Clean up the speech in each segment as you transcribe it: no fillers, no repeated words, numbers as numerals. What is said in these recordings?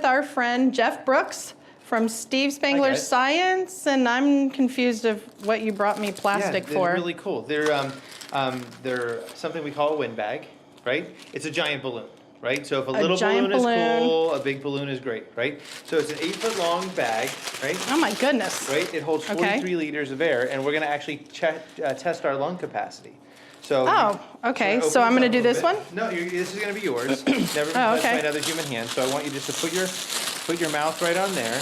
with our friend Jeff Brooks from Steve Spangler Science, and I'm confused of what you brought me plastic for. They're really cool. They're something we call a wind bag, right? It's a giant balloon, right? So if a little balloon is cool, a big balloon is great, right? So it's an 8-foot long bag, right? Oh my goodness. Right? It holds 43 liters of air, and we're going to actually test our lung capacity. So okay. So I'm going to do this one? No, this is going to be yours. Never been touched by another human hand. So I want you just to put your mouth right on there,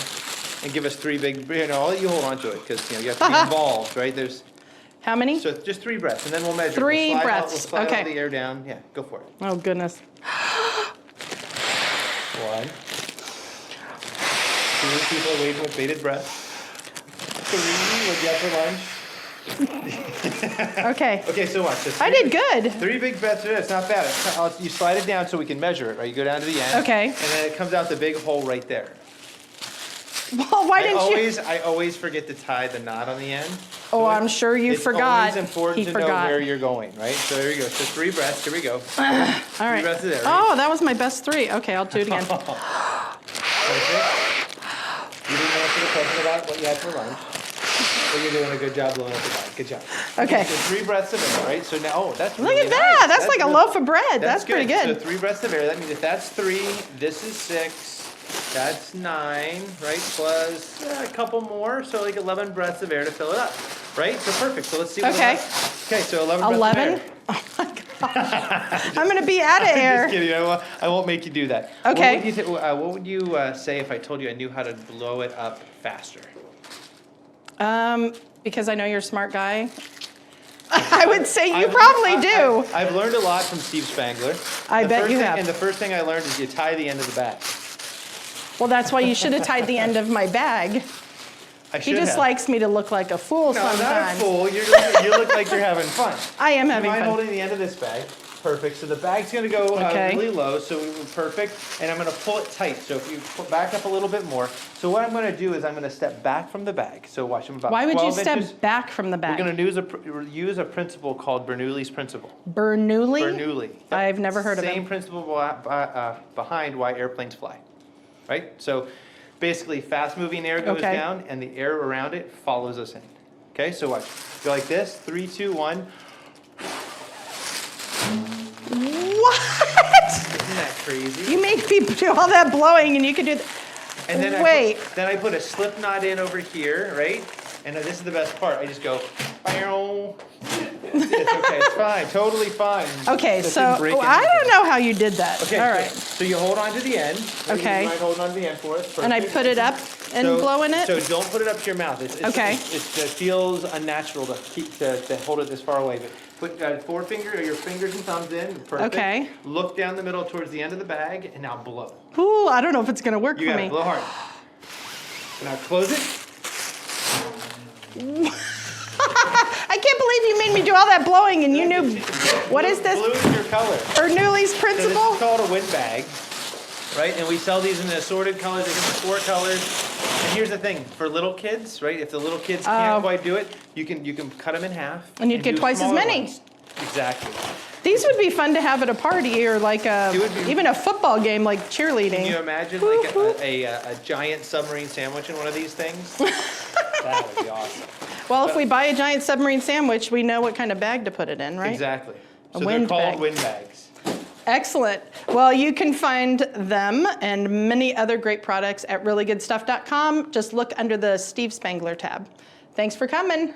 and give us 3 big. I'll let you hold on to it because you have to be involved, right? There's. How many? So just 3 breaths, and then we'll measure. 3 breaths. We'll slide all the air down. Yeah, go for it. Oh goodness. 1. 2 people are waiting with bated breath. 3. We'll get for lunch. Okay. Okay, so watch this. I did good. 3 big breaths. It's not bad. You slide it down so we can measure it. Right, you go down to the end. Okay. And then it comes out the big hole right there. Well, why didn't you? I always forget to tie the knot on the end. Oh, I'm sure you forgot. It's always important to know where you're going, right? So there you go. So 3 breaths. Here we go. All right. 3 breaths there. Oh, that was my best 3. Okay, I'll do it again. Perfect. You didn't answer the question about what you had for lunch. But you're doing a good job blowing up the bag. Good job. Okay. So 3 breaths of air, right? So now, that's Look really at that. nice. That's like a loaf of bread. That's pretty good. So 3 breaths of air. That means if that's 3, this is 6. That's 9, right? Plus a couple more, so like 11 breaths of air to fill it up, right? So perfect. So let's see what Okay, so 11 breaths of air. Oh my gosh. I'm going to be out of air. Just kidding. I won't make you do that. Okay. What would you say if I told you I knew how to blow it up faster? Because I know you're a smart guy. I would say you probably do. I've learned a lot from Steve Spangler. I bet you have. And the first thing I learned is you tie the end of the bag. Well, that's why you should have tied the end of my bag. He just likes me to look like a fool sometimes. No, not a fool. You look like you're having fun. I am having fun. Do you mind holding the end of this bag? Perfect. So the bag's going to go really low, so perfect. And I'm going to pull it tight. So if you back up a little bit more. So what I'm going to do is I'm going to step back from the bag. So watch, I'm about 12 inches. Why would you step back from the bag? We're going to use a principle called Bernoulli's principle. Bernoulli? Bernoulli. Yep. I've never heard of it. Same principle behind why airplanes fly. Right? So basically fast-moving air goes down, and the air around it follows us in. Okay, so watch. Go like this. 3, 2, 1. What? Isn't that crazy? You made me do all that blowing, and you could do that. And then I put a slip knot in over here, right? And this is the best part. I just go, it's okay. It's fine. Totally fine. Okay, so I don't know how you did that. Okay, all right. So you hold on to the end. Okay. You mind holding on to the end for us? Perfect. And I put it up and blow in it? So don't put it up to your mouth. It feels unnatural to hold it this far away. But put forefinger or your fingers and thumbs in. Perfect. Okay. Look down the middle towards the end of the bag, and now blow. Ooh, I don't know if it's going to work for me. You got to blow hard. Now close it. I can't believe you made me do all that blowing and you knew. What is this? Blue is your color. Bernoulli's principle? So this is called a wind bag, right? And we sell these in assorted colors. They come in 4 colors. And here's the thing: for little kids, right? If the little kids can't quite do it, you can cut them in half. And you'd get twice as many. Ones. Exactly. These would be fun to have at a party or like even a football game, like cheerleading. Can you imagine like a giant submarine sandwich in one of these things? That would be awesome. Well, if we buy a giant submarine sandwich, we know what kind of bag to put it in, right? Exactly. So they're called wind bags. Excellent. Well, you can find them and many other great products at reallygoodstuff.com. Just look under the Steve Spangler tab. Thanks for coming.